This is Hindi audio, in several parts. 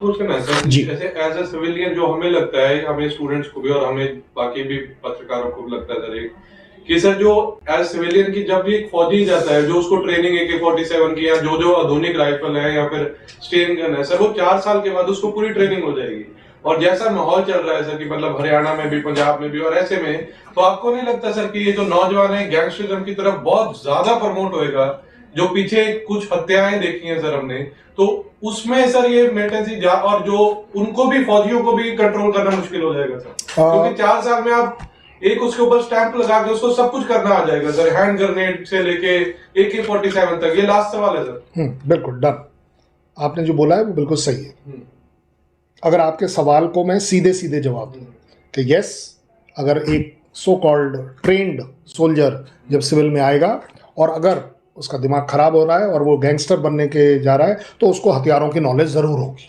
पूछना है सर जी। जैसे एज अ सिविलियन जो हमें लगता है, हमें स्टूडेंट्स को भी और हमें बाकी भी पत्रकारों को भी लगता है सर कि सर जो एज सिविलियन की जब भी एक फौजी जाता है जो उसको ट्रेनिंग AK-47 की या जो आधुनिक राइफल है या फिर स्टेन गन है सर, वो 4 साल के बाद उसको पूरी ट्रेनिंग हो जाएगी। और जैसा माहौल चल रहा है सर कि मतलब हरियाणा में भी, पंजाब में भी, और ऐसे में तो आपको नहीं लगता सर कि ये जो नौजवान है गैंगस्टरिज्म की तरफ बहुत ज्यादा प्रमोट होएगा? जो पीछे कुछ हत्याएं देखी हैं सर हमने, तो उसमें सर ये मिलिटेंसी और जो उनको भी, फौजियों को भी कंट्रोल करना मुश्किल हो जाएगा सर, क्योंकि 4 साल में आप एक उसके ऊपर स्टैंप लगा के उसको सब कुछ करना आ जाएगा सर, हैंड ग्रेनेड से लेके AK-47 तक। ये लास्ट सवाल है सर। बिल्कुल डन। आपने जो बोला है वो बिल्कुल सही है। अगर आपके सवाल को मैं सीधे सीधे जवाब दूं कि यस, अगर एक सो कॉल्ड ट्रेंड सोल्जर जब सिविल में आएगा और अगर उसका दिमाग खराब हो रहा है और वो गैंगस्टर बनने के जा रहा है तो उसको हथियारों की नॉलेज जरूर होगी,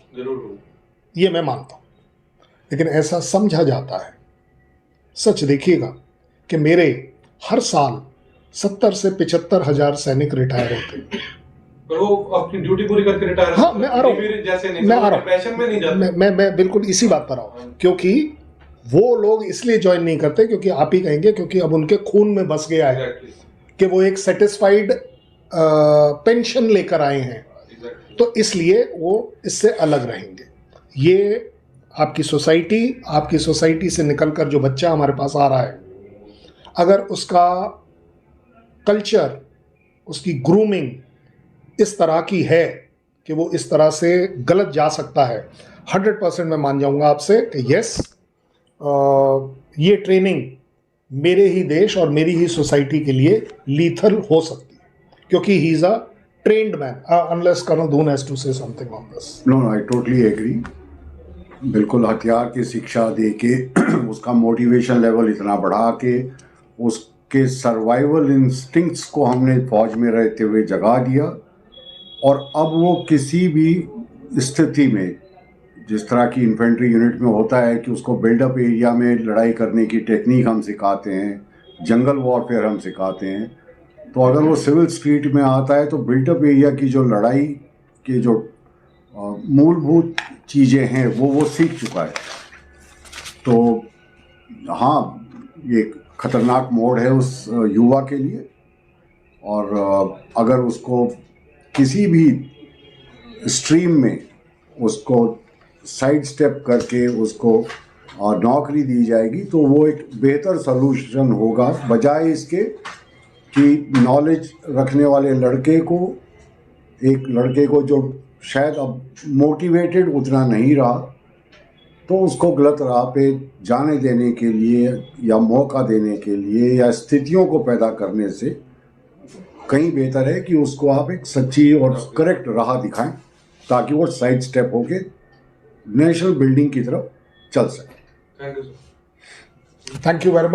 ये मैं मानता हूं। लेकिन ऐसा समझा जाता है, सच देखिएगा कि मेरे हर साल 70 से 75 हजार सैनिक रिटायर होते हैं। पर वो अपनी ड्यूटी पूरी करके रिटायर, हाँ, मैं आ रहा हूँ, जैसे नहीं, मैं आ रहा हूँ, पैशन में नहीं जाते। मैं बिल्कुल इसी बात पर आऊँ, क्योंकि वो लोग इसलिए ज्वाइन नहीं करते क्योंकि आप ही कहेंगे क्योंकि अब उनके खून में बस गया है कि वो एक सेटिस्फाइड पेंशन लेकर आए हैं, तो इसलिए वो इससे अलग रहेंगे। ये आपकी सोसाइटी से निकलकर जो बच्चा हमारे पास आ रहा है, अगर उसका कल्चर, उसकी ग्रूमिंग इस तरह की है कि वो इस तरह से गलत जा सकता है, 100% मैं मान जाऊंगा आपसे कि यस, ये ट्रेनिंग मेरे ही देश और मेरी ही सोसाइटी के लिए लीथल हो सकती है, क्योंकि he is a trained man, unless colonel धून has to say something on this. No, I totally agree. बिल्कुल, हथियार की शिक्षा दे के उसका मोटिवेशन लेवल इतना बढ़ा के उसके सर्वाइवल इंस्टिंक्ट्स को हमने फौज में रहते हुए जगा दिया, और अब वो किसी भी स्थिति में, जिस तरह की इन्फेंट्री यूनिट में होता है कि उसको बिल्डअप एरिया में लड़ाई करने की टेक्निक हम सिखाते हैं, जंगल वॉरफेयर हम सिखाते हैं, तो अगर वो सिविल स्ट्रीट में आता है तो बिल्डअप एरिया की जो लड़ाई के जो मूलभूत चीज़ें हैं वो सीख चुका है। तो हाँ, ये खतरनाक मोड़ है उस युवा के लिए, और अगर उसको किसी भी स्ट्रीम में उसको साइड स्टेप करके उसको नौकरी दी जाएगी तो वो एक बेहतर सलूशन होगा, बजाय इसके कि नॉलेज रखने वाले लड़के को जो शायद अब मोटिवेटेड उतना नहीं रहा, तो उसको गलत राह पे जाने देने के लिए या मौका देने के लिए या स्थितियों को पैदा करने से कहीं बेहतर है कि उसको आप एक सच्ची और करेक्ट राह दिखाएं ताकि वो साइड स्टेप होके नेशनल बिल्डिंग की तरफ चल सके। Thank you sir. Thank you very much.